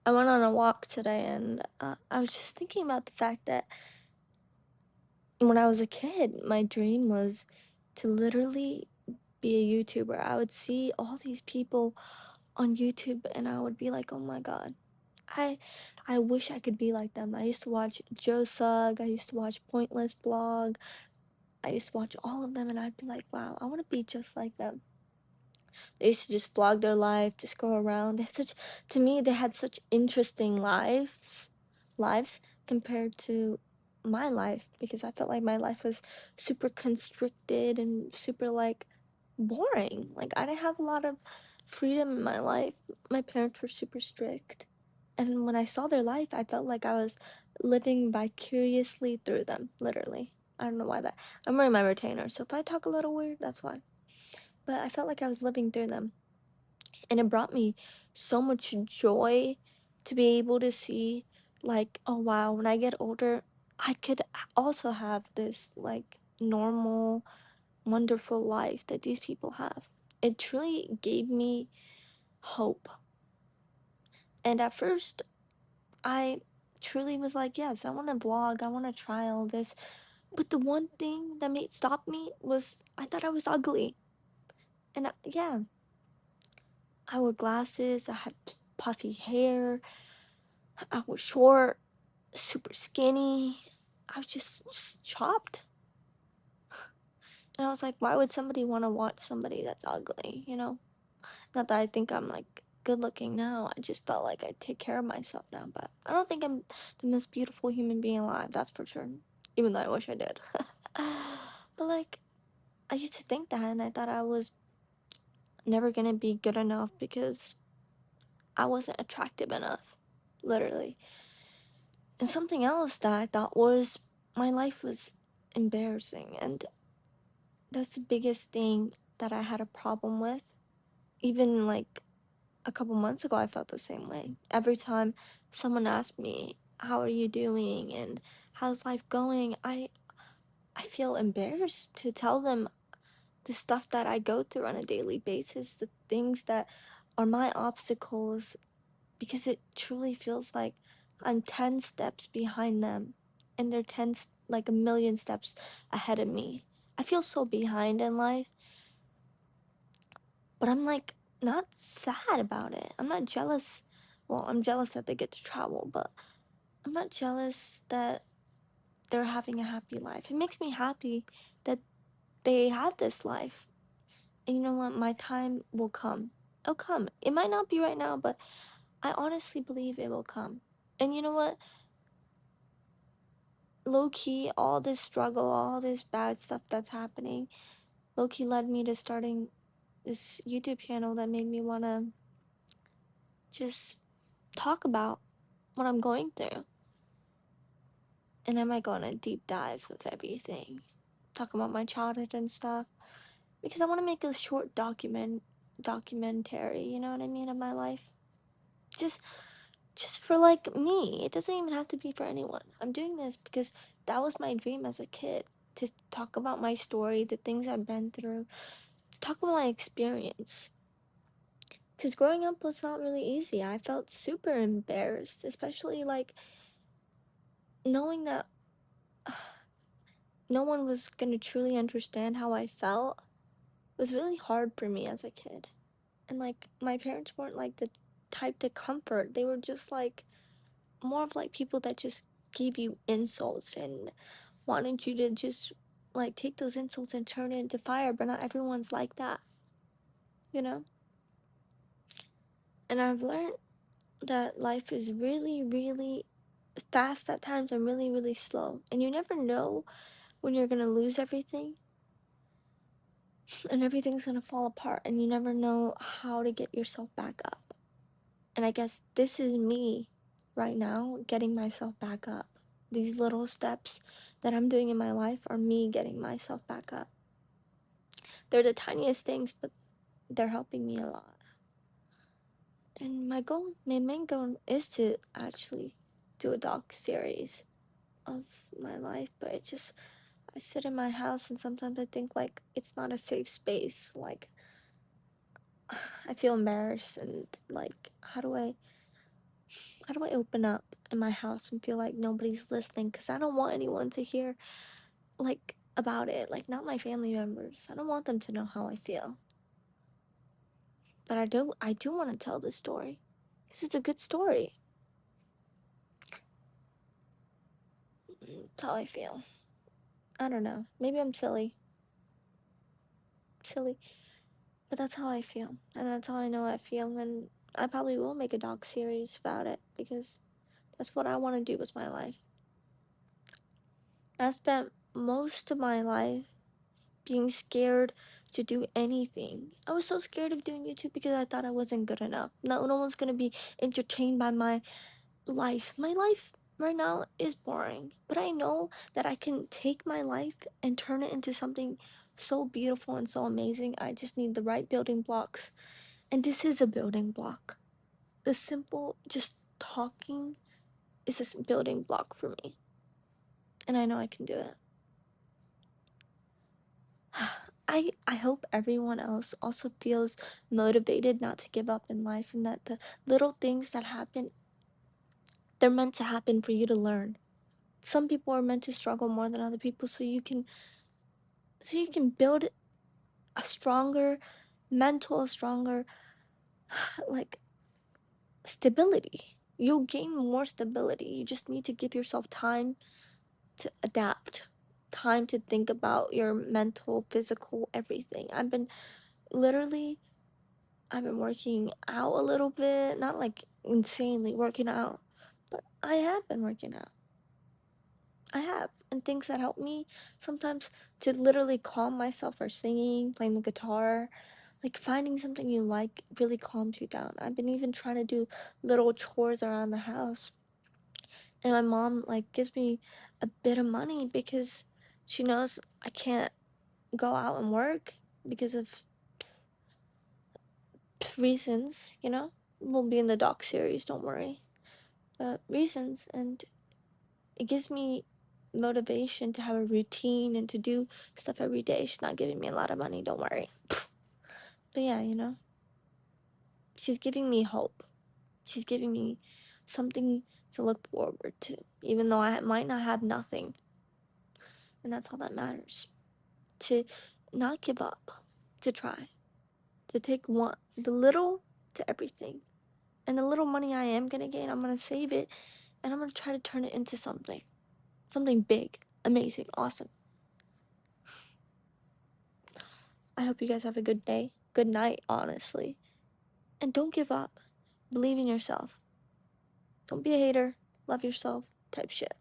I went on a walk today and I was just thinking about the fact that when I was a kid, my dream was to literally be a YouTuber. I would see all these people on YouTube and I would be like, "Oh my God, I I wish I could be like them." I used to watch Joe Sugg, I used to watch Pointless Blog, I used to watch all of them and I'd be like, "Wow, I want to be just like them." They used to just vlog their life, just go around. They had such To me, they had such interesting lives compared to my life because I felt like my life was super constricted and super like boring. Like I didn't have a lot of freedom in my life. My parents were super strict. And when I saw their life, I felt like I was living vicariously through them, literally. I don't know why that. I'm wearing my retainer, so if I talk a little weird, that's why. But I felt like I was living through them. And it brought me so much joy to be able to see, like, oh wow, when I get older, I could also have this, like, normal, wonderful life that these people have. It truly gave me hope. And at first, I truly was like, yes, I want to vlog, I want to try all this. But the one thing that made stop me was I thought I was ugly. And yeah, I wore glasses, I had puffy hair, I was short, super skinny. I was just chopped. And I was like, why would somebody want to watch somebody that's ugly? Not that I think I'm like good looking now. I just felt like I take care of myself now. But I don't think I'm the most beautiful human being alive, that's for sure. Even though I wish I did. But like, I used to think that and I thought I was never gonna be good enough because I wasn't attractive enough. Literally. And something else that I thought was my life was embarrassing. And that's the biggest thing that I had a problem with. Even like a couple months ago, I felt the same way. Every time someone asked me, "How are you doing?" and "How's life going?" I feel embarrassed to tell them the stuff that I go through on a daily basis, the things that are my obstacles, because it truly feels like I'm 10 steps behind them and they're like a million steps ahead of me. I feel so behind in life. But I'm like not sad about it. I'm not jealous. Well, I'm jealous that they get to travel, but I'm not jealous that they're having a happy life. It makes me happy that they have this life. And you know what? My time will come. It'll come. It might not be right now, but I honestly believe it will come. And you know what? Low key, all this struggle, all this bad stuff that's happening, low key led me to starting this YouTube channel that made me want to just talk about what I'm going through. And I might go on a deep dive of everything, talk about my childhood and stuff, because I want to make a short documentary, you know what I mean, of my life. Just just for like me. It doesn't even have to be for anyone. I'm doing this because that was my dream as a kid, to talk about my story, the things I've been through, to talk about my experience. Because growing up was not really easy. I felt super embarrassed, especially like knowing that no one was gonna truly understand how I felt was really hard for me as a kid. And like my parents weren't like the type to comfort. They were just like more of like people that just gave you insults and wanted you to just like take those insults and turn it into fire, but not everyone's like that, you know? And I've learned that life is really, really fast at times and really, really slow. And you never know when you're gonna lose everything and everything's gonna fall apart and you never know how to get yourself back up. And I guess this is me right now getting myself back up. These little steps that I'm doing in my life are me getting myself back up. They're the tiniest things, but they're helping me a lot. And my main goal is to actually do a doc series of my life, but I sit in my house and sometimes I think like it's not a safe space. Like I feel embarrassed and like how do I How do I open up in my house and feel like nobody's listening? Because I don't want anyone to hear, like, about it. Like, not my family members. I don't want them to know how I feel. But I do want to tell this story. Because it's a good story. That's how I feel. I don't know. Maybe I'm silly. Silly. But that's how I feel. And that's how I know I feel. And I probably will make a doc series about it. Because that's what I want to do with my life. I spent most of my life being scared to do anything. I was so scared of doing YouTube because I thought I wasn't good enough. No one's gonna be entertained by my life. My life right now is boring, but I know that I can take my life and turn it into something so beautiful and so amazing. I just need the right building blocks. And this is a building block. The simple just talking is a building block for me. And I know I can do it. I hope everyone else also feels motivated not to give up in life and that the little things that happen, they're meant to happen for you to learn. Some people are meant to struggle more than other people so you can build a stronger mental, a stronger like stability. You'll gain more stability. You just need to give yourself time to adapt. Time to think about your mental, physical, everything. Literally I've been working out a little bit, not like insanely working out, but I have been working out. I have. And things that help me sometimes to literally calm myself are singing, playing the guitar, like finding something you like really calms you down. I've been even trying to do little chores around the house. And my mom like gives me a bit of money because she knows I can't go out and work because of reasons, you know? We'll be in the doc series, don't worry. Reasons, and it gives me motivation to have a routine and to do stuff every day. She's not giving me a lot of money, don't worry. But yeah, she's giving me hope. She's giving me something to look forward to, even though I might not have nothing. And that's all that matters. To not give up, to try, to take the little to everything. And the little money I am gonna gain, I'm gonna save it and I'm gonna try to turn it into something big, amazing, awesome. I hope you guys have a good day, good night, honestly. And don't give up. Believe in yourself. Don't be a hater. Love yourself type shit.